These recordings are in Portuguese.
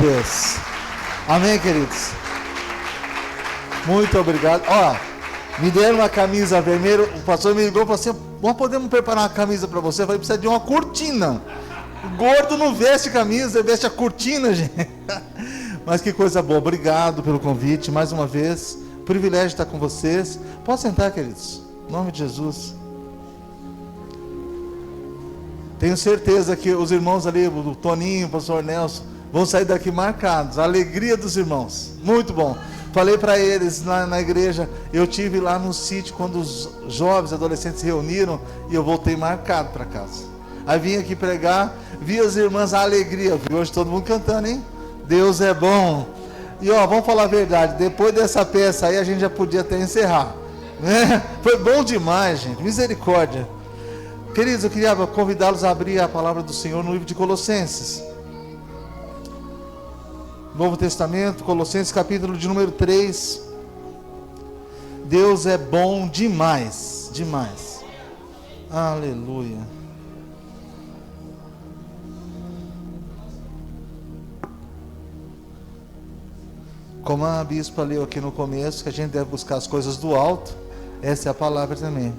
Deus. Amém, queridos? Muito obrigado. Ó, me deram uma camisa vermelha. O pastor me ligou e falou assim: nós podemos preparar uma camisa para você? Eu falei: precisa de uma cortina. O gordo não veste camisa, veste a cortina, gente. Mas que coisa boa. Obrigado pelo convite mais uma vez. Privilégio estar com vocês. Pode sentar, queridos. Em nome de Jesus. Tenho certeza que os irmãos ali, o Toninho, o pastor Nelson, vão sair daqui marcados. A alegria dos irmãos. Muito bom. Falei para eles na igreja. Eu tive lá no sítio quando os jovens, adolescentes se reuniram, e eu voltei marcado para casa. Aí vim aqui pregar, vi as irmãs, a alegria. Vi hoje todo mundo cantando, hein? Deus é bom. E ó, vamos falar a verdade, depois dessa peça aí a gente já podia até encerrar, né? Foi bom demais, gente. Misericórdia. Queridos, eu queria convidá-los a abrir a palavra do Senhor no livro de Colossenses. Novo Testamento, Colossenses capítulo de número 3. Deus é bom demais, demais. Aleluia. Como a bispa leu aqui no começo, que a gente deve buscar as coisas do alto, essa é a palavra também.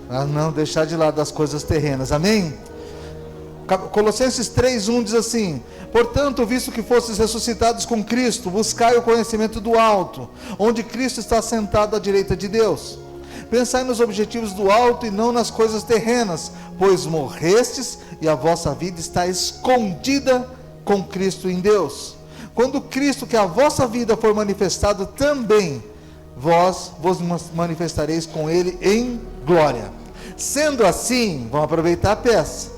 A não deixar de lado as coisas terrenas, amém? Colossenses 3:1 diz assim: portanto, visto que fostes ressuscitados com Cristo, buscai o conhecimento do alto, onde Cristo está sentado à direita de Deus. Pensai nos objetivos do alto e não nas coisas terrenas, pois morrestes e a vossa vida está escondida com Cristo em Deus. Quando Cristo, que é a vossa vida, for manifestado, também vós vos manifestareis com Ele em glória. Sendo assim, vamos aproveitar a peça.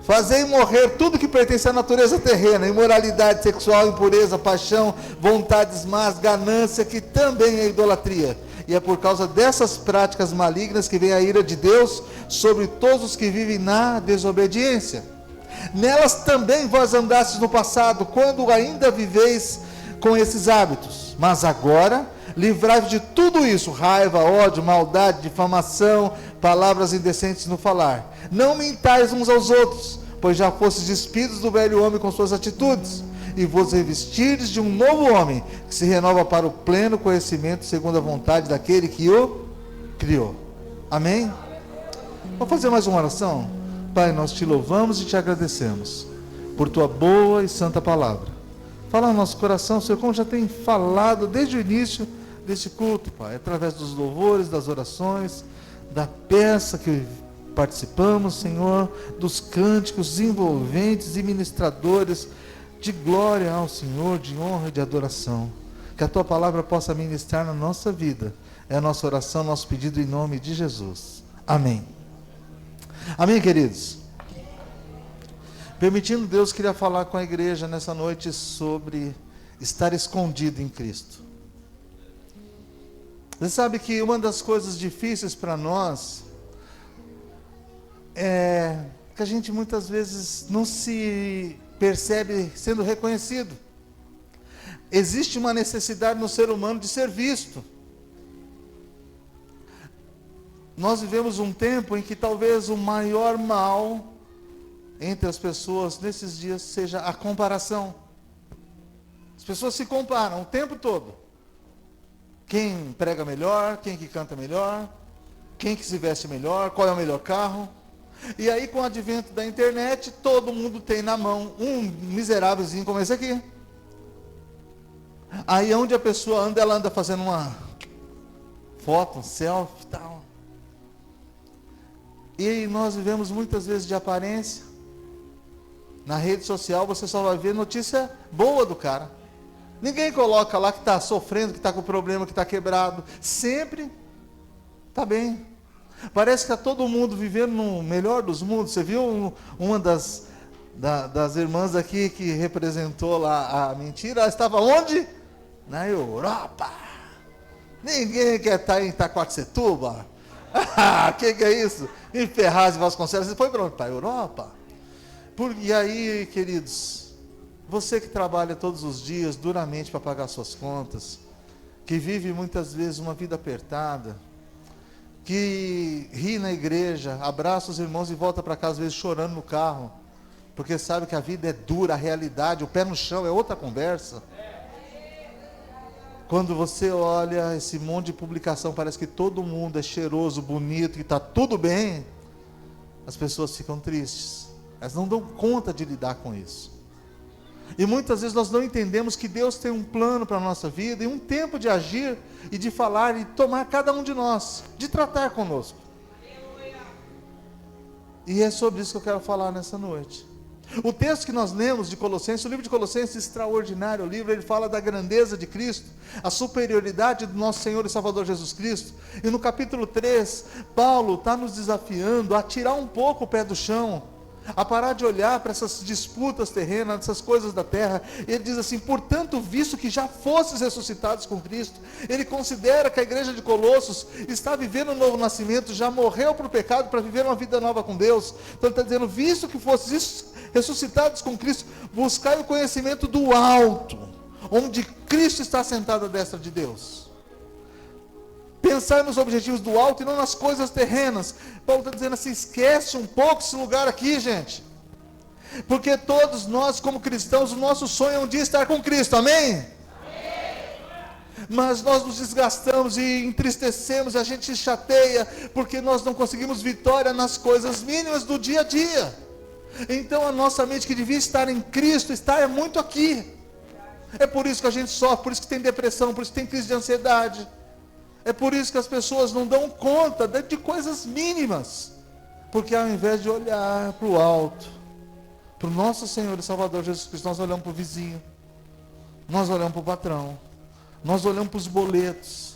Fazei morrer tudo que pertence à natureza terrena: imoralidade sexual, impureza, paixão, vontades más, ganância, que também é idolatria. E é por causa dessas práticas malignas que vem a ira de Deus sobre todos os que vivem na desobediência. Nelas também vós andastes no passado, quando ainda viveis com esses hábitos. Mas agora, livrai-vos de tudo isso: raiva, ódio, maldade, difamação, palavras indecentes no falar. Não mintais uns aos outros, pois já fostes despidos do velho homem com suas atitudes, e vos revestirdes de um novo homem, que se renova para o pleno conhecimento, segundo a vontade daquele que o criou. Amém? Vamos fazer mais uma oração? Pai, nós te louvamos e te agradecemos por tua boa e santa palavra. Fala no nosso coração, Senhor, como já tem falado desde o início deste culto, Pai, através dos louvores, das orações, da peça que participamos, Senhor, dos cânticos envolventes e ministradores de glória ao Senhor, de honra e de adoração. Que a tua palavra possa ministrar na nossa vida. É a nossa oração, nosso pedido em nome de Jesus. Amém. Amém, queridos? Permitindo Deus, queria falar com a igreja nessa noite sobre estar escondido em Cristo. Você sabe que uma das coisas difíceis para nós é que a gente muitas vezes não se percebe sendo reconhecido. Existe uma necessidade no ser humano de ser visto. Nós vivemos um tempo em que talvez o maior mal entre as pessoas nesses dias seja a comparação. As pessoas se comparam o tempo todo. Quem prega melhor, quem que canta melhor, quem que se veste melhor, qual é o melhor carro. E aí, com o advento da internet, todo mundo tem na mão um miserávelzinho como esse aqui. Aí onde a pessoa anda, ela anda fazendo uma foto, um selfie e tal. E nós vivemos muitas vezes de aparência. Na rede social você só vai ver notícia boa do cara. Ninguém coloca lá que está sofrendo, que está com problema, que está quebrado. Sempre está bem. Parece que está todo mundo vivendo no melhor dos mundos. Você viu uma das irmãs aqui que representou lá a mentira? Ela estava onde? Na Europa. Ninguém quer estar em Itacoaticetuba. Que é isso? Em Ferraz e Vasconcelos. Você foi para onde? Para a Europa. E aí, queridos, você que trabalha todos os dias duramente para pagar suas contas, que vive muitas vezes uma vida apertada, que ri na igreja, abraça os irmãos e volta para casa às vezes chorando no carro, Porque sabe que a vida é dura, a realidade, o pé no chão é outra conversa. Quando você olha esse monte de publicação, parece que todo mundo é cheiroso, bonito, que está tudo bem. As pessoas ficam tristes. Elas não dão conta de lidar com isso. E muitas vezes nós não entendemos que Deus tem um plano para a nossa vida, e um tempo de agir, e de falar, e tomar cada um de nós, de tratar conosco. E é sobre isso que eu quero falar nessa noite. O texto que nós lemos de Colossenses, o livro de Colossenses, extraordinário livro, ele fala da grandeza de Cristo, a superioridade do nosso Senhor e Salvador Jesus Cristo. E no capítulo 3, Paulo está nos desafiando a tirar um pouco o pé do chão, a parar de olhar para essas disputas terrenas, essas coisas da terra. Ele diz assim: portanto, visto que já fostes ressuscitados com Cristo, ele considera que a igreja de Colossos está vivendo um novo nascimento, já morreu para o pecado, para viver uma vida nova com Deus. Então ele está dizendo: visto que fostes ressuscitados com Cristo, buscai o conhecimento do alto, onde Cristo está sentado à destra de Deus. Pensar nos objetivos do alto e não nas coisas terrenas. Paulo está dizendo assim: esquece um pouco esse lugar aqui, gente. Porque todos nós, como cristãos, o nosso sonho é um dia estar com Cristo, amém? Amém. Mas nós nos desgastamos e entristecemos, a gente se chateia, porque nós não conseguimos vitória nas coisas mínimas do dia a dia. Então a nossa mente, que devia estar em Cristo, está muito aqui. É por isso que a gente sofre, por isso que tem depressão, por isso que tem crise de ansiedade. É por isso que as pessoas não dão conta de coisas mínimas. Porque ao invés de olhar para o alto, para o nosso Senhor e Salvador Jesus Cristo, nós olhamos para o vizinho, nós olhamos para o patrão, nós olhamos para os boletos.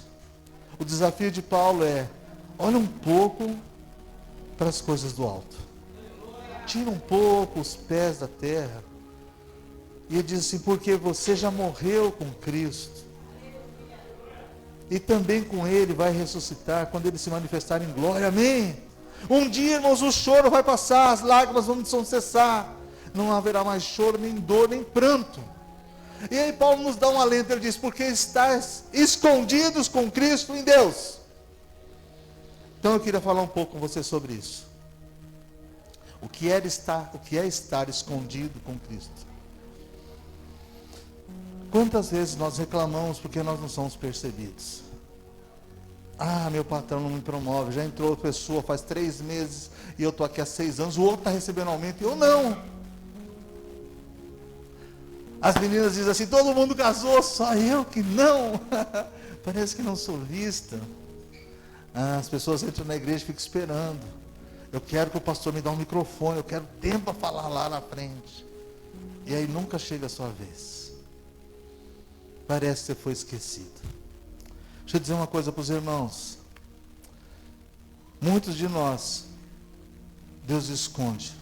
O desafio de Paulo é: olha um pouco para as coisas do alto. Tira um pouco os pés da terra. E ele diz assim: porque você já morreu com Cristo. E também com Ele vai ressuscitar quando Ele se manifestar em glória, amém? Um dia, irmãos, o choro vai passar, as lágrimas vão cessar, não haverá mais choro, nem dor, nem pranto. E aí Paulo nos dá um alento, ele diz: porque estáis escondidos com Cristo em Deus. Então eu queria falar um pouco com você sobre isso. O que é estar escondido com Cristo? Quantas vezes nós reclamamos porque nós não somos percebidos? Ah, meu patrão não me promove, já entrou pessoa faz 3 meses e eu estou aqui há 6 anos, o outro está recebendo aumento e eu não. As meninas dizem assim: todo mundo casou, só eu que não. Parece que não sou vista. As pessoas entram na igreja e ficam esperando. Eu quero que o pastor me dê um microfone, eu quero tempo para falar lá na frente. E aí nunca chega a sua vez. Parece que você foi esquecido. Deixa eu dizer uma coisa para os irmãos. Muitos de nós, Deus esconde.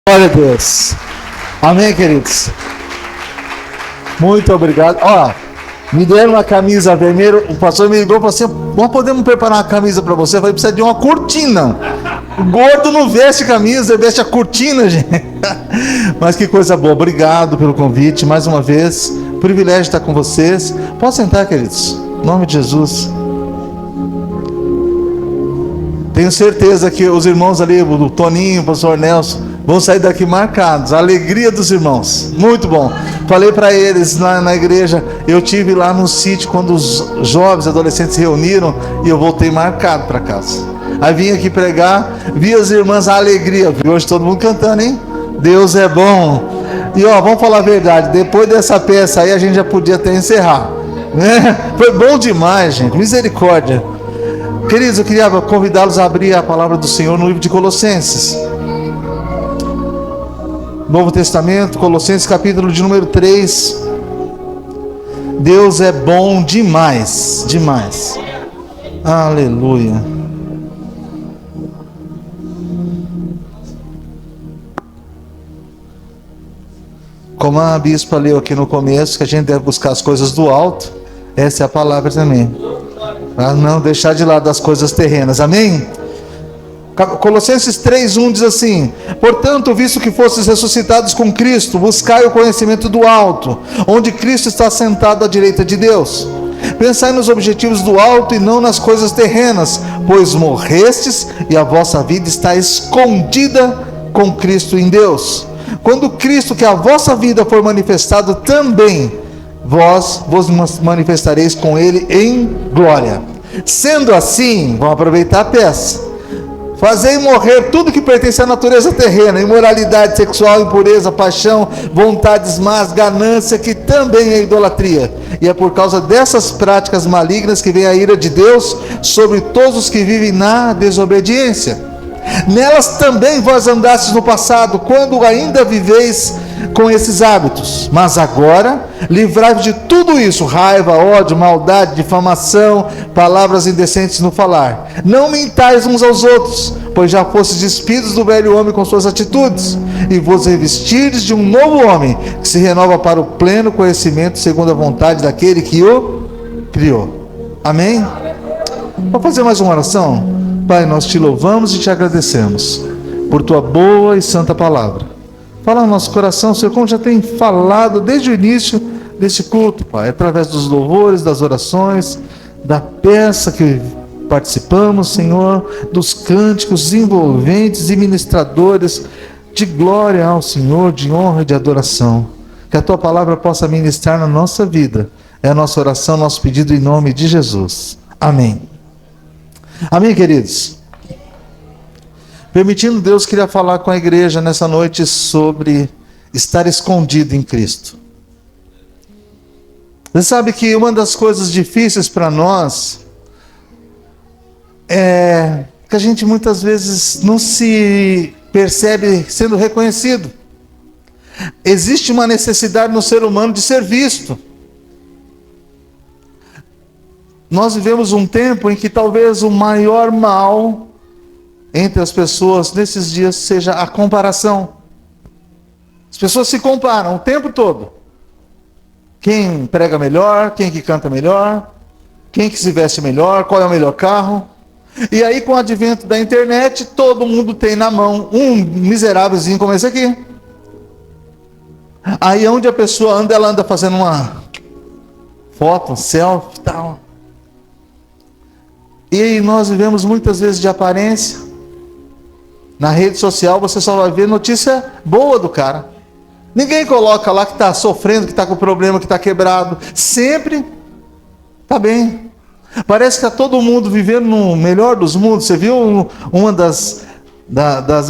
Glória a Deus. Amém, queridos? Muito obrigado. Ó, me deram uma camisa vermelha. O pastor me ligou e falou assim: nós podemos preparar uma camisa para você? Eu falei: precisa de uma cortina. O gordo não veste camisa, ele veste a cortina, gente. Mas que coisa boa. Obrigado pelo convite mais uma vez. Privilégio estar com vocês. Pode sentar, queridos. Em nome de Jesus. Tenho certeza que os irmãos ali, o Toninho, o pastor Nelson, vão sair daqui marcados. A alegria dos irmãos. Muito bom. Falei para eles lá na igreja. Eu tive lá no sítio quando os jovens, adolescentes se reuniram, e eu voltei marcado para casa. Aí vim aqui pregar, vi as irmãs, a alegria. Vi hoje todo mundo cantando, hein? Deus é bom. E ó, vamos falar a verdade. Depois dessa peça aí, a gente já podia até encerrar, né? Foi bom demais, gente. Misericórdia. Queridos, eu queria convidá-los a abrir a palavra do Senhor no livro de Colossenses. Novo Testamento, Colossenses capítulo de número 3. Deus é bom demais, demais. Aleluia. Como a bispa leu aqui no começo, que a gente deve buscar as coisas do alto, essa é a palavra também. Para não deixar de lado as coisas terrenas. Amém? Colossenses 3:1 diz assim: portanto, visto que fostes ressuscitados com Cristo, buscai o conhecimento do alto, onde Cristo está sentado à direita de Deus. Pensai nos objetivos do alto e não nas coisas terrenas, pois morrestes e a vossa vida está escondida com Cristo em Deus. Quando Cristo, que é a vossa vida, for manifestado, também vós vos manifestareis com Ele em glória. Sendo assim, vamos aproveitar a peça: fazei morrer tudo que pertence à natureza terrena: imoralidade sexual, impureza, paixão, vontades más, ganância, que também é idolatria. E é por causa dessas práticas malignas que vem a ira de Deus sobre todos os que vivem na desobediência. Nelas também vós andastes no passado, quando ainda viveis com esses hábitos. Mas agora, livrai-vos de tudo isso: raiva, ódio, maldade, difamação, palavras indecentes no falar. Não mintais uns aos outros, pois já fostes despidos do velho homem com suas atitudes, e vos revestirdes de um novo homem, que se renova para o pleno conhecimento, segundo a vontade daquele que o criou. Amém? Vamos fazer mais uma oração? Pai, nós te louvamos e te agradecemos por tua boa e santa palavra. Fala no nosso coração, Senhor, como já tem falado desde o início deste culto, Pai, através dos louvores, das orações, da peça que participamos, Senhor, dos cânticos envolventes e ministradores de glória ao Senhor, de honra e de adoração. Que a tua palavra possa ministrar na nossa vida. É a nossa oração, nosso pedido em nome de Jesus. Amém. Amém, queridos? Permitindo Deus, queria falar com a igreja nessa noite sobre estar escondido em Cristo. Você sabe que uma das coisas difíceis para nós é que a gente muitas vezes não se percebe sendo reconhecido. Existe uma necessidade no ser humano de ser visto. Nós vivemos um tempo em que talvez o maior mal entre as pessoas nesses dias seja a comparação. As pessoas se comparam o tempo todo. Quem prega melhor, quem que canta melhor, quem que se veste melhor, qual é o melhor carro. E aí, com o advento da internet, todo mundo tem na mão um miserávelzinho como esse aqui. Aí onde a pessoa anda, ela anda fazendo uma foto, um selfie e tal. E aí nós vivemos muitas vezes de aparência. Na rede social você só vai ver notícia boa do cara. Ninguém coloca lá que está sofrendo, que está com problema, que está quebrado. Sempre está bem. Parece que está todo mundo vivendo no melhor dos mundos. Você viu uma das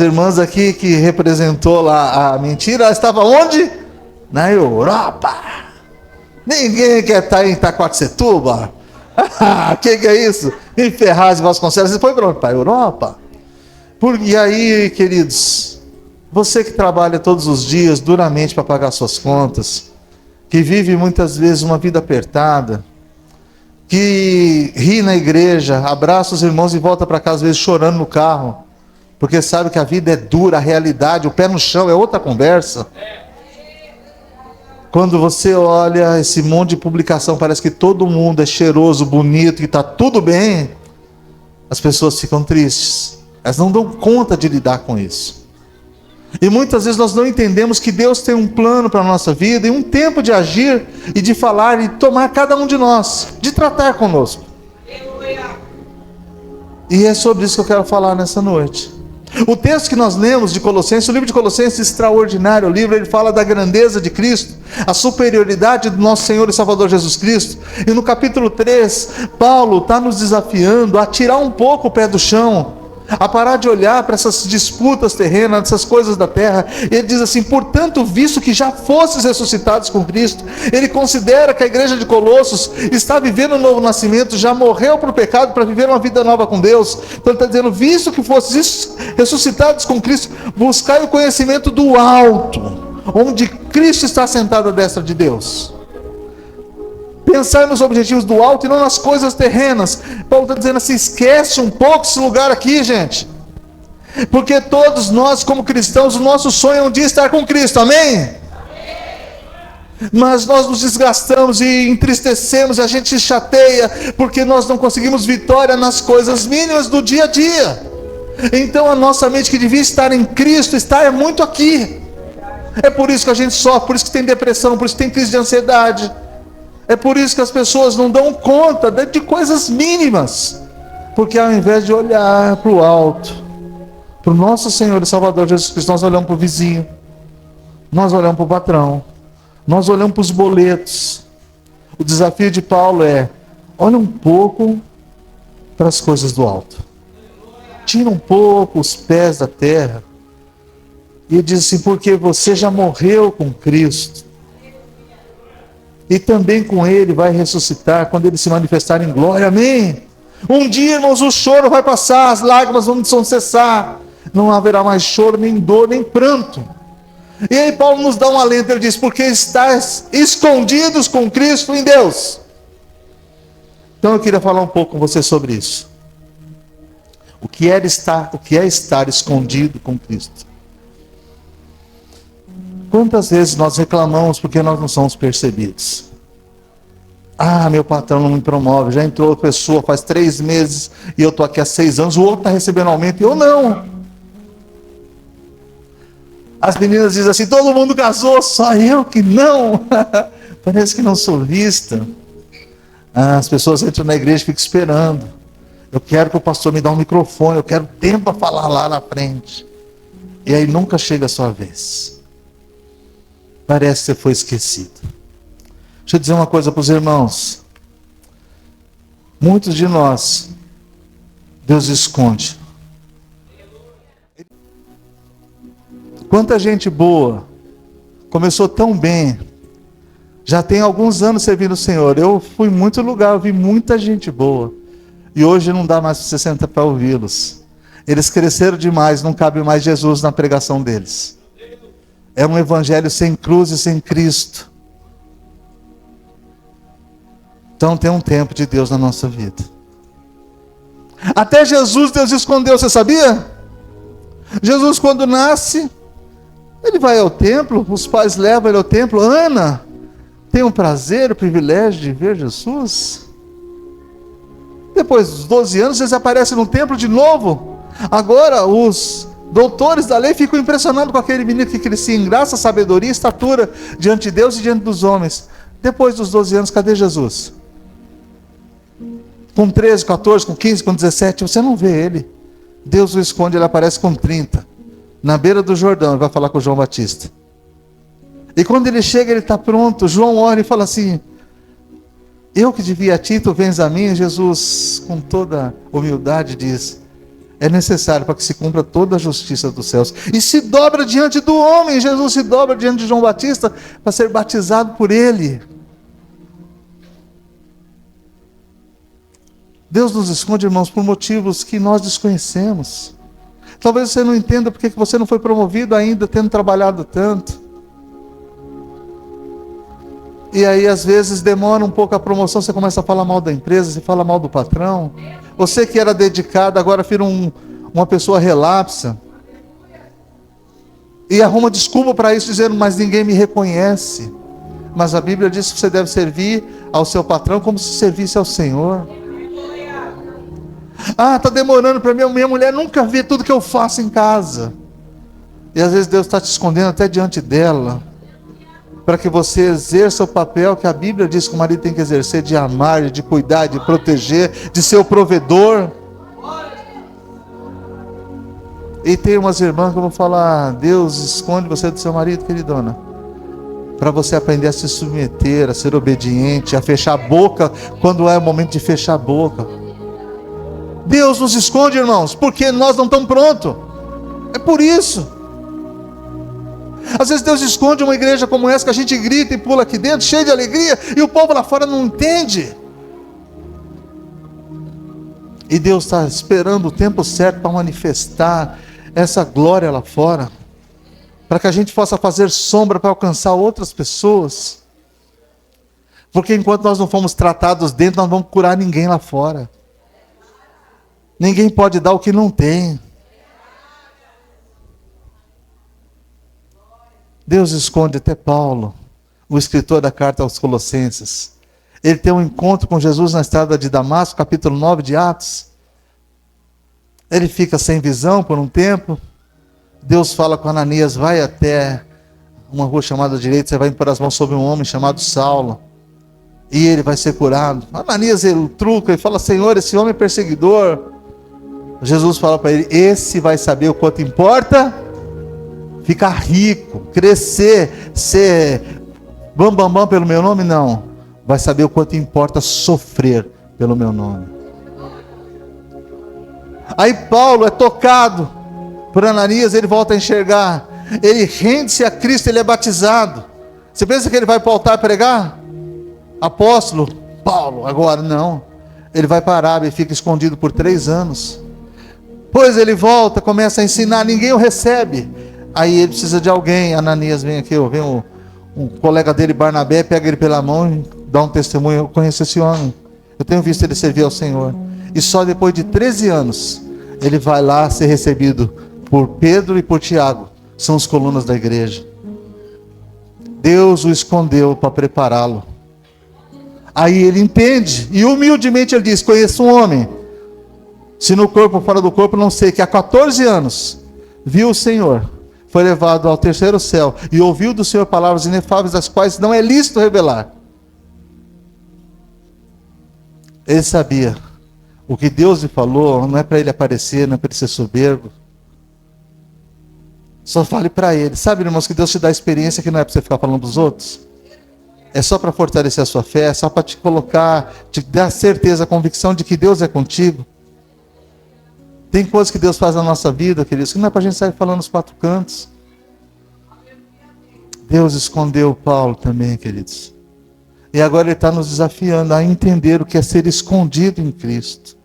irmãs aqui que representou lá a mentira? Ela estava onde? Na Europa. Ninguém quer estar em Itacoaticetuba. Que é isso? Em Ferraz e Vasconcelos. Você foi para onde? Para a Europa? E aí, queridos, você que trabalha todos os dias duramente para pagar suas contas, que vive muitas vezes uma vida apertada, que ri na igreja, abraça os irmãos e volta para casa às vezes chorando no carro, Porque sabe que a vida é dura, a realidade, o pé no chão é outra conversa. Quando você olha esse monte de publicação, parece que todo mundo é cheiroso, bonito, que está tudo bem, as pessoas ficam tristes. Elas não dão conta de lidar com isso. E muitas vezes nós não entendemos que Deus tem um plano para a nossa vida e um tempo de agir e de falar e tomar cada um de nós, de tratar conosco. E é sobre isso que eu quero falar nessa noite. O texto que nós lemos de Colossenses, o livro de Colossenses, extraordinário livro, ele fala da grandeza de Cristo, a superioridade do nosso Senhor e Salvador Jesus Cristo. E no capítulo 3, Paulo está nos desafiando a tirar um pouco o pé do chão, a parar de olhar para essas disputas terrenas, essas coisas da terra. Ele diz assim: portanto, visto que já fostes ressuscitados com Cristo, ele considera que a igreja de Colossos está vivendo um novo nascimento, já morreu para o pecado para viver uma vida nova com Deus. Então ele está dizendo: visto que fostes ressuscitados com Cristo, buscai o conhecimento do alto, onde Cristo está sentado à destra de Deus. Pensar nos objetivos do alto e não nas coisas terrenas. Paulo está dizendo assim: esquece um pouco esse lugar aqui, gente. Porque todos nós, como cristãos, o nosso sonho é um dia estar com Cristo, amém? Mas nós nos desgastamos e entristecemos, a gente se chateia, porque nós não conseguimos vitória nas coisas mínimas do dia a dia. Então a nossa mente, que devia estar em Cristo, está muito aqui. É por isso que a gente sofre, por isso que tem depressão, por isso que tem crise de ansiedade. É por isso que as pessoas não dão conta de coisas mínimas. Porque ao invés de olhar para o alto, para o nosso Senhor e Salvador Jesus Cristo, nós olhamos para o vizinho, nós olhamos para o patrão, nós olhamos para os boletos. O desafio de Paulo é: olha um pouco para as coisas do alto. Tira um pouco os pés da terra. E ele diz assim: porque você já morreu com Cristo. E também com Ele vai ressuscitar quando Ele se manifestar em glória, amém? Um dia, irmãos, o choro vai passar, as lágrimas vão cessar, não haverá mais choro, nem dor, nem pranto. E aí Paulo nos dá um alento, ele diz: porque estáis escondidos com Cristo em Deus. Então eu queria falar um pouco com você sobre isso. O que é estar escondido com Cristo? Quantas vezes nós reclamamos porque nós não somos percebidos? Ah, meu patrão não me promove, já entrou pessoa faz 3 meses e eu estou aqui há 6 anos, o outro está recebendo aumento e eu não. As meninas dizem assim: todo mundo casou, só eu que não. Parece que não sou vista. As pessoas entram na igreja e ficam esperando. Eu quero que o pastor me dê um microfone, eu quero tempo para falar lá na frente. E aí nunca chega a sua vez. Parece que você foi esquecido. Deixa eu dizer uma coisa para os irmãos. Muitos de nós, Deus esconde. Quanta gente boa, começou tão bem, já tem alguns anos servindo o Senhor. Eu fui em muito lugar, eu vi muita gente boa. E hoje não dá mais para você sentar para ouvi-los. Eles cresceram demais, não cabe mais Jesus na pregação deles. É um evangelho sem cruz e sem Cristo. Então tem um tempo de Deus na nossa vida. Até Jesus, Deus escondeu, você sabia? Jesus, quando nasce, ele vai ao templo, os pais levam ele ao templo. Ana, tem o prazer, o privilégio de ver Jesus. Depois dos 12 anos, eles aparecem no templo de novo. Agora os doutores da lei ficam impressionados com aquele menino que crescia em graça, sabedoria e estatura diante de Deus e diante dos homens. Depois dos 12 anos, cadê Jesus? Com 13, 14, com 15, com 17, você não vê ele. Deus o esconde, ele aparece com 30. Na beira do Jordão, ele vai falar com João Batista. E quando ele chega, ele está pronto. João olha e fala assim: eu que devia a ti, tu vens a mim. Jesus, com toda humildade, diz: é necessário para que se cumpra toda a justiça dos céus. E se dobra diante do homem. Jesus se dobra diante de João Batista para ser batizado por ele. Deus nos esconde, irmãos, por motivos que nós desconhecemos. Talvez você não entenda porque você não foi promovido ainda, tendo trabalhado tanto. E aí, às vezes, demora um pouco a promoção, você começa a falar mal da empresa, você fala mal do patrão. Você que era dedicado, agora vira uma pessoa relapsa e arruma desculpa para isso, dizendo, mas ninguém me reconhece. Mas a Bíblia diz que você deve servir ao seu patrão como se servisse ao Senhor. Ah, está demorando para mim, minha mulher nunca vê tudo que eu faço em casa. E às vezes Deus está te escondendo até diante dela, para que você exerça o papel que a Bíblia diz que o marido tem que exercer, de amar, de cuidar, de proteger, de ser o provedor. E tem umas irmãs que vão falar, Deus esconde você do seu marido, queridona, para você aprender a se submeter, a ser obediente, a fechar a boca quando é o momento de fechar a boca. Deus nos esconde, irmãos, porque nós não estamos prontos. É por isso. Às vezes Deus esconde uma igreja como essa, que a gente grita e pula aqui dentro, cheio de alegria, e o povo lá fora não entende. E Deus está esperando o tempo certo para manifestar essa glória lá fora, para que a gente possa fazer sombra para alcançar outras pessoas. Porque enquanto nós não fomos tratados dentro, nós não vamos curar ninguém lá fora. Ninguém pode dar o que não tem. Deus esconde até Paulo, o escritor da carta aos Colossenses. Ele tem um encontro com Jesus na estrada de Damasco, capítulo 9 de Atos. Ele fica sem visão por um tempo. Deus fala com Ananias, vai até uma rua chamada direita, você vai impor as mãos sobre um homem chamado Saulo, e ele vai ser curado. Ananias, ele truca e fala, Senhor, esse homem é perseguidor. Jesus fala para ele, esse vai saber o quanto importa ficar rico, crescer, ser bam pelo meu nome? Não, vai saber o quanto importa sofrer pelo meu nome. Aí Paulo é tocado por Ananias, ele volta a enxergar, ele rende-se a Cristo, ele é batizado. Você pensa que ele vai para o altar pregar? Apóstolo Paulo, agora não, ele vai para a Arábia e fica escondido por 3 anos. Pois ele volta, começa a ensinar, ninguém o recebe. Aí ele precisa de alguém. Ananias vem aqui, vem um colega dele, Barnabé, pega ele pela mão e dá um testemunho. Eu conheço esse homem, eu tenho visto ele servir ao Senhor. E só depois de 13 anos ele vai lá ser recebido por Pedro e por Tiago, são as colunas da igreja. Deus o escondeu para prepará-lo. Aí ele entende e humildemente ele diz, conheço um homem, se no corpo ou fora do corpo, não sei, que há 14 anos viu o Senhor, foi levado ao 3º céu e ouviu do Senhor palavras inefáveis, das quais não é lícito revelar. Ele sabia, o que Deus lhe falou, não é para ele aparecer, não é para ele ser soberbo. Só fale para ele. Sabe, irmãos, que Deus te dá experiência que não é para você ficar falando dos outros. É só para fortalecer a sua fé, é só para te colocar, te dar certeza, a convicção de que Deus é contigo. Tem coisas que Deus faz na nossa vida, queridos, que não é para a gente sair falando nos 4 cantos. Deus escondeu Paulo também, queridos. E agora Ele está nos desafiando a entender o que é ser escondido em Cristo.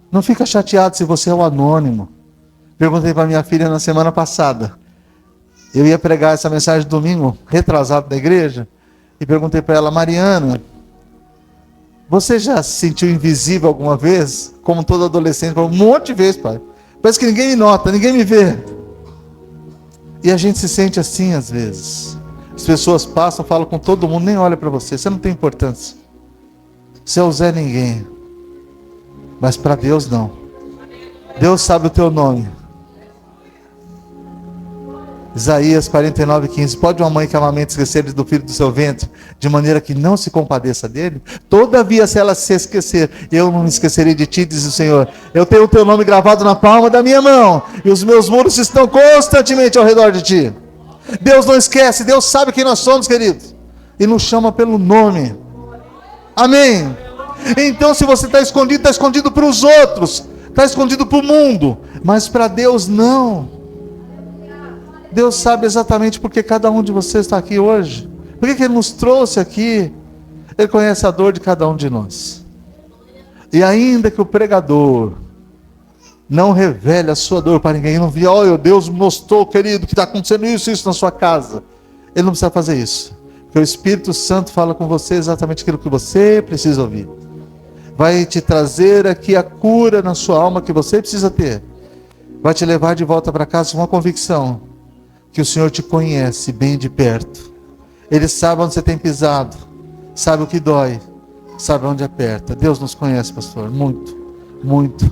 Não fica chateado se você é o anônimo. Perguntei para minha filha na semana passada. Eu ia pregar essa mensagem domingo, retrasado da igreja, e perguntei para ela, Mariana, você já se sentiu invisível alguma vez? Como todo adolescente, um monte de vezes, pai. Parece que ninguém me nota, ninguém me vê. E a gente se sente assim às vezes. As pessoas passam, falam com todo mundo, nem olha para você, você não tem importância. Você é o Zé Ninguém. Mas para Deus não. Deus sabe o teu nome. Isaías 49:15. Pode uma mãe que amamente esquecer do filho do seu ventre, de maneira que não se compadeça dele? Todavia, se ela se esquecer, eu não me esquecerei de ti, diz o Senhor. Eu tenho o teu nome gravado na palma da minha mão, e os meus muros estão constantemente ao redor de ti. Deus não esquece, Deus sabe quem nós somos, queridos, e nos chama pelo nome. Amém? Então, se você está escondido para os outros, está escondido para o mundo, mas para Deus não. Deus sabe exatamente porque cada um de vocês está aqui hoje. Por que Ele nos trouxe aqui? Ele conhece a dor de cada um de nós. E ainda que o pregador não revele a sua dor para ninguém, não vi, olha, Deus mostrou, querido, que está acontecendo isso na sua casa. Ele não precisa fazer isso. Porque o Espírito Santo fala com você exatamente aquilo que você precisa ouvir. vai te trazer aqui a cura na sua alma que você precisa ter. Vai te levar de volta para casa com uma convicção que o Senhor te conhece bem de perto. Ele sabe onde você tem pisado, sabe o que dói, sabe onde aperta. Deus nos conhece, pastor, muito, muito.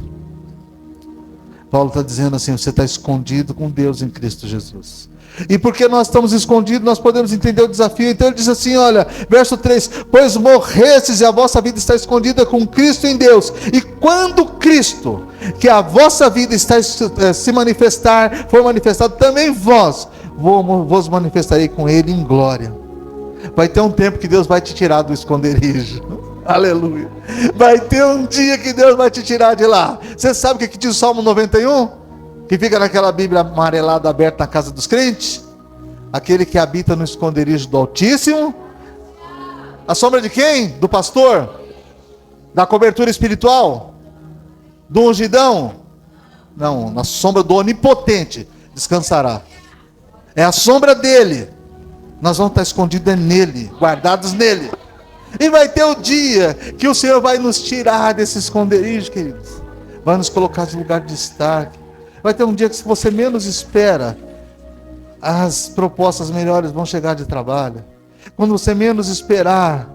Paulo está dizendo assim, você está escondido com Deus em Cristo Jesus. E porque nós estamos escondidos, nós podemos entender o desafio. Então ele diz assim, olha, verso 3, pois morrestes e a vossa vida está escondida com Cristo em Deus. E quando Cristo, que a vossa vida está se manifestar, for manifestado, também vos manifestarei com Ele em glória. Vai ter um tempo que Deus vai te tirar do esconderijo. Aleluia. Vai ter um dia que Deus vai te tirar de lá. Você sabe o que diz o Salmo 91? Que fica naquela Bíblia amarelada aberta na casa dos crentes? Aquele que habita no esconderijo do Altíssimo. A sombra de quem? Do pastor? Da cobertura espiritual? Do ungidão? Não, na sombra do Onipotente descansará. É a sombra dele. Nós vamos estar escondidos nele, guardados nele. E vai ter o dia que o Senhor vai nos tirar desse esconderijo, queridos. Vai nos colocar no lugar de destaque. Vai ter um dia que, se você menos espera, as propostas melhores vão chegar de trabalho. Quando você menos esperar,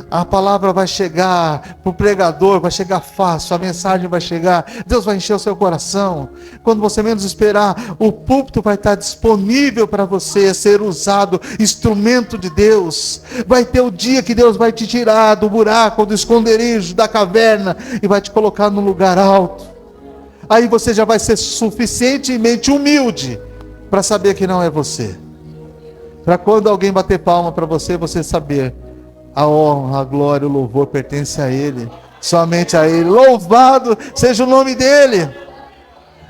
a palavra vai chegar para o pregador, vai chegar fácil, a mensagem vai chegar, Deus vai encher o seu coração. Quando você menos esperar, o púlpito vai estar disponível para você ser usado, instrumento de Deus. Vai ter o dia que Deus vai te tirar do buraco, do esconderijo, da caverna, e vai te colocar num lugar alto. Aí você já vai ser suficientemente humilde para saber que não é você. Para quando alguém bater palma para você, você saber: a honra, a glória, o louvor pertence a Ele, somente a Ele. Louvado seja o nome dEle.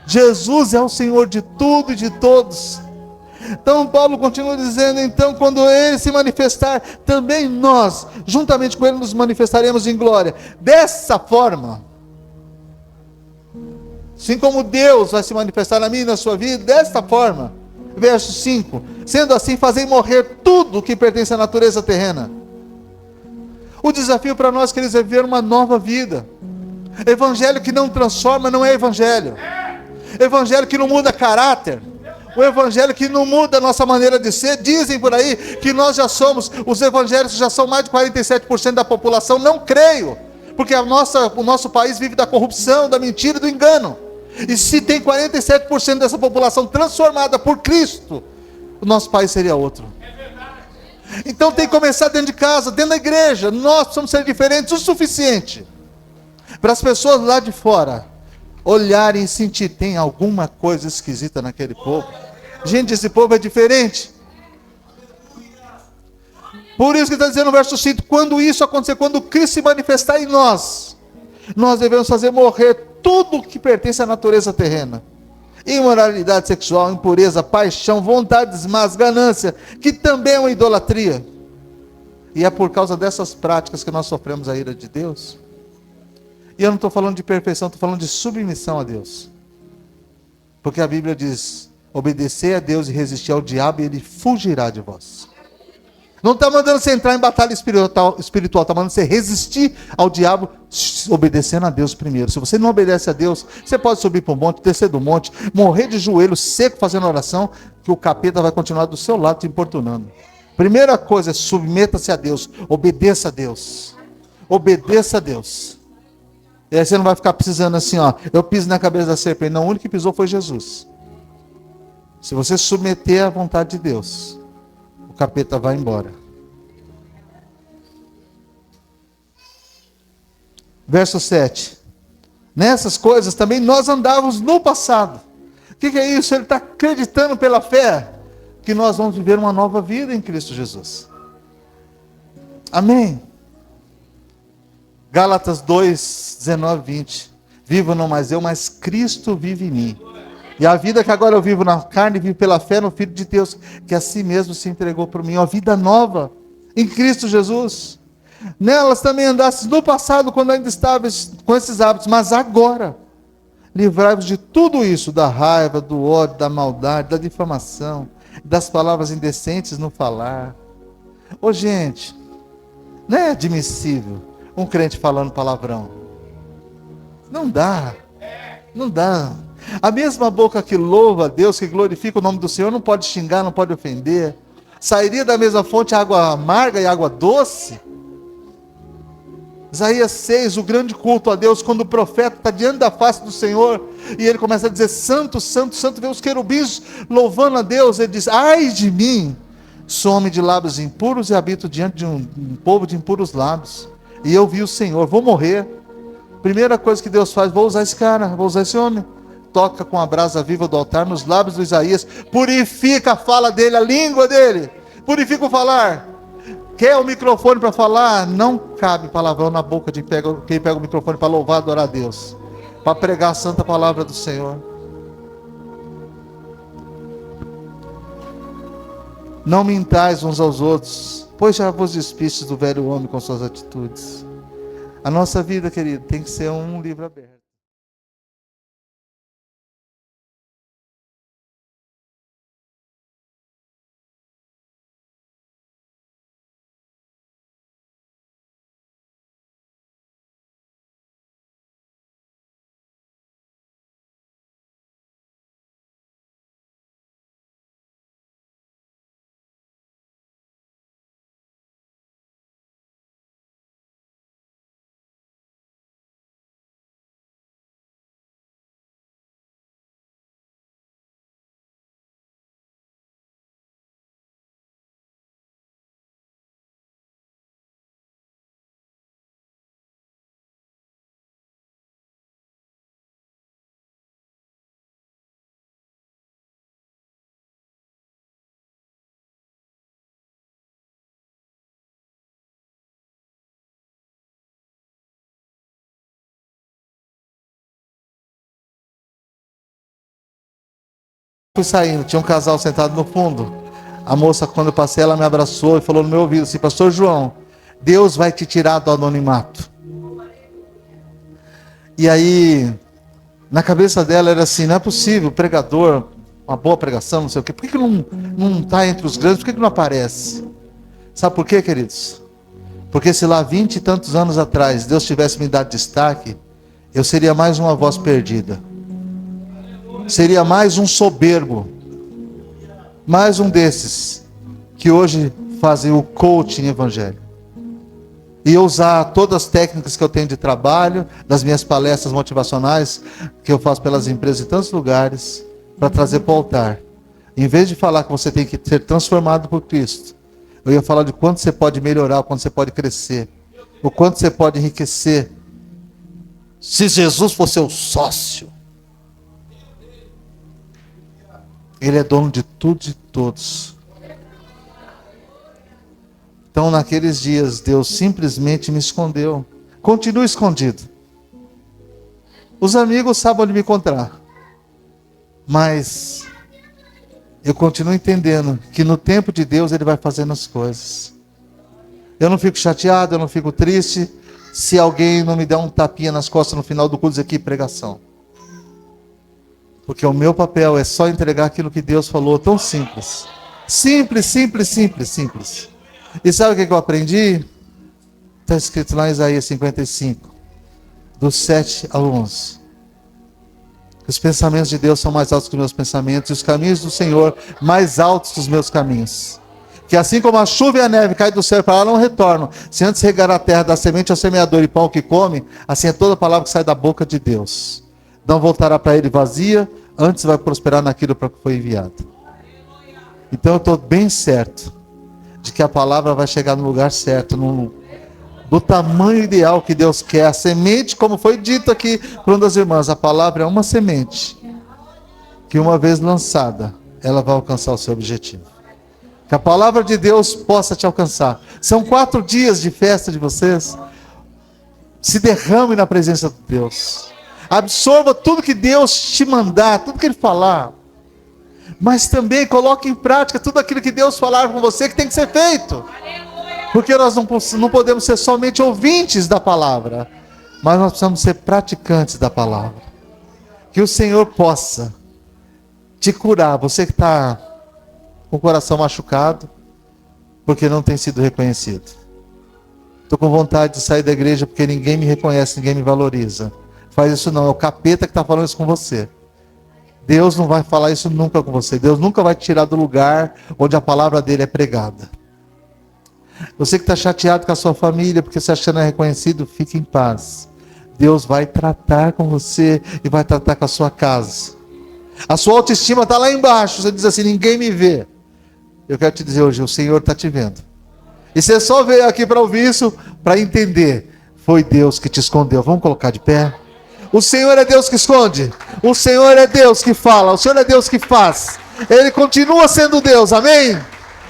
Jesus é o Senhor de tudo e de todos. Então Paulo continua dizendo, então quando Ele se manifestar, também nós, juntamente com Ele, nos manifestaremos em glória. Dessa forma, assim como Deus vai se manifestar na minha e na sua vida, desta forma, verso 5, sendo assim, fazei morrer tudo que pertence à natureza terrena. O desafio para nós, queridos, é viver uma nova vida. Evangelho que não transforma não é evangelho. Evangelho que não muda caráter. O evangelho que não muda a nossa maneira de ser. Dizem por aí que nós já somos, os evangélicos já são mais de 47% da população. Não creio, porque o nosso país vive da corrupção, da mentira e do engano. E se tem 47% dessa população transformada por Cristo, o nosso país seria outro. Então tem que começar dentro de casa, dentro da igreja. Nós precisamos ser diferentes o suficiente para as pessoas lá de fora olharem e sentir, tem alguma coisa esquisita naquele povo. Gente, esse povo é diferente. Por isso que está dizendo no verso 5, quando isso acontecer, quando Cristo se manifestar em nós, nós devemos fazer morrer tudo que pertence à natureza terrena. Imoralidade sexual, impureza, paixão, vontades más, ganância, que também é uma idolatria. E é por causa dessas práticas que nós sofremos a ira de Deus. E eu não estou falando de perfeição, estou falando de submissão a Deus. Porque a Bíblia diz, obedecer a Deus e resistir ao diabo, e ele fugirá de vós. Não está mandando você entrar em batalha espiritual, está mandando você resistir ao diabo, obedecendo a Deus primeiro. Se você não obedece a Deus, você pode subir para um monte, descer do monte, morrer de joelho seco fazendo oração, que o capeta vai continuar do seu lado te importunando. Primeira coisa é submeta-se a Deus, obedeça a Deus. Obedeça a Deus. E aí você não vai ficar precisando assim, ó, eu piso na cabeça da serpente. Não, o único que pisou foi Jesus. Se você submeter à vontade de Deus, o capeta vai embora. Verso 7. Nessas coisas também nós andávamos no passado. O que é isso? Ele está acreditando pela fé que nós vamos viver uma nova vida em Cristo Jesus. Amém. Gálatas 2, 19, 20. Vivo não mais eu, mas Cristo vive em mim. E a vida que agora eu vivo na carne, vivo pela fé no Filho de Deus, que a si mesmo se entregou por mim. Uma vida nova em Cristo Jesus. Nelas também andastes no passado, quando ainda estavas com esses hábitos, mas agora livrai-vos de tudo isso, da raiva, do ódio, da maldade, da difamação, das palavras indecentes no falar. Ô gente, não é admissível um crente falando palavrão. Não dá. Não dá. A mesma boca que louva a Deus, que glorifica o nome do Senhor, não pode xingar, não pode ofender. Sairia da mesma fonte água amarga e água doce? Isaías 6, o grande culto a Deus, quando o profeta está diante da face do Senhor, e ele começa a dizer, santo, santo, santo, vê os querubins louvando a Deus, ele diz, ai de mim, sou homem de lábios impuros e habito diante de um povo de impuros lábios, e eu vi o Senhor, vou morrer. Primeira coisa que Deus faz, vou usar esse cara, vou usar esse homem. Toca com a brasa viva do altar nos lábios do Isaías, purifica a fala dele, a língua dele, purifica o falar. Quer o microfone para falar? Não cabe palavrão na boca de quem pega o microfone para louvar, adorar a Deus, para pregar a santa palavra do Senhor. Não mintais uns aos outros, pois já vos despistes do velho homem com suas atitudes. A nossa vida, querido, tem que ser um livro aberto. Fui saindo, tinha um casal sentado no fundo. A moça, quando eu passei, ela me abraçou e falou no meu ouvido assim, pastor João, Deus vai te tirar do anonimato. E aí, na cabeça dela era assim, não é possível, pregador, uma boa pregação, não sei o quê, por que não está entre os grandes, por que não aparece? Sabe por quê, queridos? Porque se lá 20 e tantos anos atrás Deus tivesse me dado destaque, eu seria mais uma voz perdida. Seria mais um soberbo, mais um desses que hoje fazem o coaching evangélico. E eu usar todas as técnicas que eu tenho de trabalho, das minhas palestras motivacionais, que eu faço pelas empresas em tantos lugares, para trazer para o altar. Em vez de falar que você tem que ser transformado por Cristo, eu ia falar de quanto você pode melhorar, o quanto você pode crescer, o quanto você pode enriquecer. Se Jesus fosse seu sócio, Ele é dono de tudo e de todos. Então, naqueles dias, Deus simplesmente me escondeu. Continua escondido. Os amigos sabem onde me encontrar. Mas eu continuo entendendo que no tempo de Deus Ele vai fazendo as coisas. Eu não fico chateado, eu não fico triste se alguém não me der um tapinha nas costas no final do culto e dizer aqui, pregação. Porque o meu papel é só entregar aquilo que Deus falou, tão simples. Simples, simples, simples, simples. E sabe o que eu aprendi? Está escrito lá em Isaías 55, do 7 ao 11. Os pensamentos de Deus são mais altos que os meus pensamentos, e os caminhos do Senhor mais altos que os meus caminhos. Que assim como a chuva e a neve caem do céu para lá não retornam, se antes regar a terra, da semente ao semeador e pão que come, assim é toda palavra que sai da boca de Deus. Não voltará para ele vazia, antes vai prosperar naquilo para que foi enviado. Então eu estou bem certo de que a palavra vai chegar no lugar certo, do tamanho ideal que Deus quer. A semente, como foi dito aqui por uma das irmãs, a palavra é uma semente que uma vez lançada, ela vai alcançar o seu objetivo. Que a palavra de Deus possa te alcançar. São 4 dias de festa de vocês. Se derrame na presença de Deus. Absorva tudo que Deus te mandar, tudo que Ele falar. Mas também coloque em prática tudo aquilo que Deus falar com você que tem que ser feito. Porque nós não podemos ser somente ouvintes da palavra, mas nós precisamos ser praticantes da palavra. Que o Senhor possa te curar, você que está com o coração machucado, porque não tem sido reconhecido. Estou com vontade de sair da igreja porque ninguém me reconhece, ninguém me valoriza. Faz isso não, é o capeta que está falando isso com você. Deus não vai falar isso nunca com você. Deus nunca vai te tirar do lugar onde a palavra dele é pregada. Você que está chateado com a sua família, porque você acha que não é reconhecido, fique em paz. Deus vai tratar com você e vai tratar com a sua casa. A sua autoestima está lá embaixo. Você diz assim, ninguém me vê. Eu quero te dizer hoje, o Senhor está te vendo. E você só veio aqui para ouvir isso, para entender. Foi Deus que te escondeu. Vamos colocar de pé? O Senhor é Deus que esconde. O Senhor é Deus que fala. O Senhor é Deus que faz. Ele continua sendo Deus. Amém?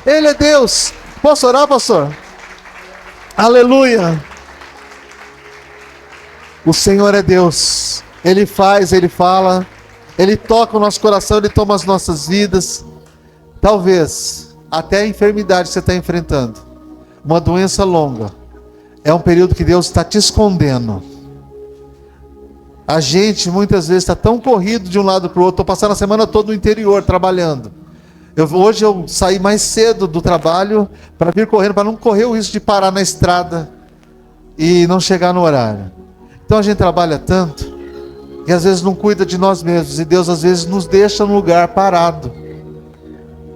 Ele é Deus. Posso orar, pastor? Aleluia. O Senhor é Deus. Ele faz, Ele fala. Ele toca o nosso coração. Ele toma as nossas vidas. Talvez até a enfermidade que você está enfrentando, uma doença longa, é um período que Deus está te escondendo. A gente muitas vezes está tão corrido de um lado para o outro. Estou passando a semana toda no interior trabalhando. Hoje eu saí mais cedo do trabalho para vir correndo, para não correr o risco de parar na estrada e não chegar no horário. Então a gente trabalha tanto que às vezes não cuida de nós mesmos. E Deus às vezes nos deixa num lugar parado.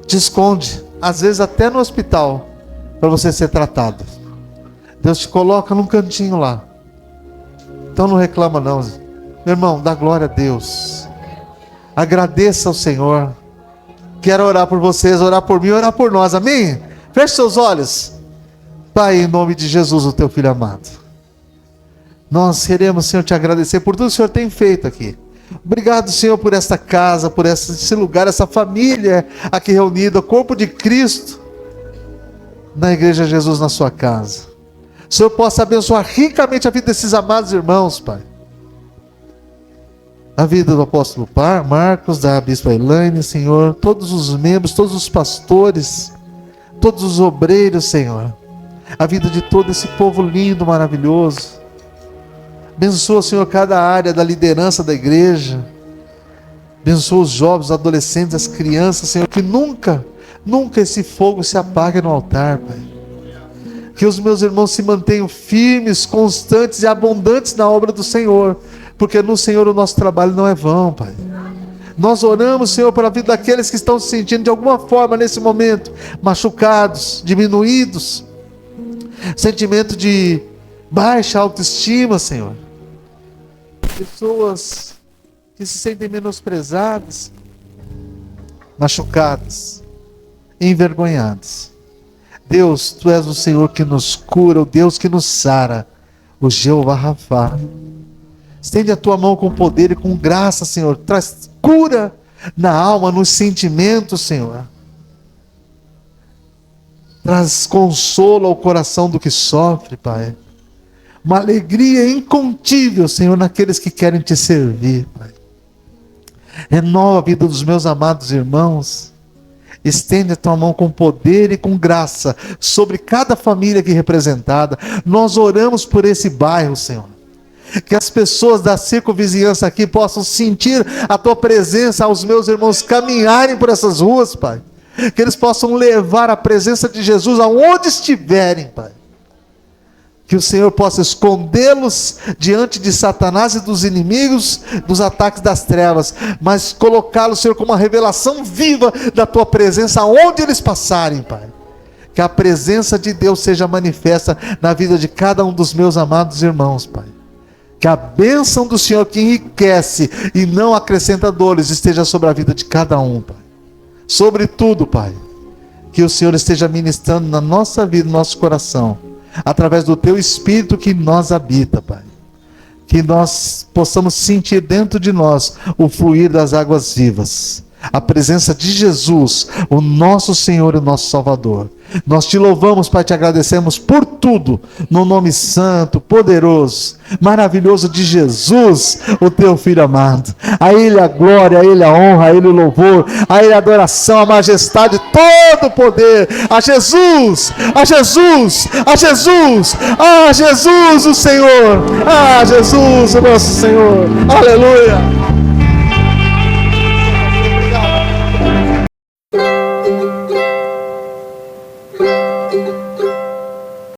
Te esconde. Às vezes até no hospital, para você ser tratado. Deus te coloca num cantinho lá. Então não reclama não. Meu irmão, dá glória a Deus. Agradeça ao Senhor. Quero orar por vocês, orar por mim, orar por nós. Amém? Feche seus olhos. Pai, em nome de Jesus, o teu filho amado. Nós queremos, Senhor, te agradecer por tudo que o Senhor tem feito aqui. Obrigado, Senhor, por esta casa, por esse lugar, essa família aqui reunida, o corpo de Cristo, na Igreja Jesus, na sua casa. O Senhor possa abençoar ricamente a vida desses amados irmãos, Pai. A vida do apóstolo Marcos, da bispa Elaine, Senhor, todos os membros, todos os pastores, todos os obreiros, Senhor. A vida de todo esse povo lindo, maravilhoso. Abençoa, Senhor, cada área da liderança da igreja. Abençoa os jovens, os adolescentes, as crianças, Senhor, que nunca esse fogo se apague no altar, Pai. Que os meus irmãos se mantenham firmes, constantes e abundantes na obra do Senhor, porque no Senhor o nosso trabalho não é vão, Pai. Nós oramos, Senhor, pela vida daqueles que estão se sentindo de alguma forma nesse momento machucados, diminuídos, sentimento de baixa autoestima, Senhor. Pessoas que se sentem menosprezadas, machucadas, envergonhadas. Deus, Tu és o Senhor que nos cura, o Deus que nos sara, o Jeová Rafá. Estende a Tua mão com poder e com graça, Senhor. Traz cura na alma, nos sentimentos, Senhor. Traz consolo ao coração do que sofre, Pai. Uma alegria incontível, Senhor, naqueles que querem Te servir, Pai. Renova a vida dos meus amados irmãos. Estende a Tua mão com poder e com graça sobre cada família aqui representada. Nós oramos por esse bairro, Senhor. Que as pessoas da circunvizinhança aqui possam sentir a Tua presença, aos meus irmãos caminharem por essas ruas, Pai. Que eles possam levar a presença de Jesus aonde estiverem, Pai. Que o Senhor possa escondê-los diante de Satanás e dos inimigos, dos ataques das trevas, mas colocá-los, Senhor, como uma revelação viva da Tua presença aonde eles passarem, Pai. Que a presença de Deus seja manifesta na vida de cada um dos meus amados irmãos, Pai. Que a bênção do Senhor que enriquece e não acrescenta dores esteja sobre a vida de cada um, Pai. Sobretudo, Pai, que o Senhor esteja ministrando na nossa vida, no nosso coração, através do Teu Espírito que em nós habita, Pai. Que nós possamos sentir dentro de nós o fluir das águas vivas. A presença de Jesus, o nosso Senhor e o nosso Salvador. Nós Te louvamos, Pai, Te agradecemos por tudo, no nome santo, poderoso, maravilhoso de Jesus, o Teu Filho amado. A Ele a glória, a Ele a honra, a Ele o louvor, a Ele a adoração, a majestade, todo o poder. A Jesus, a Jesus, a Jesus, a Jesus o Senhor, a Jesus o nosso Senhor. Aleluia.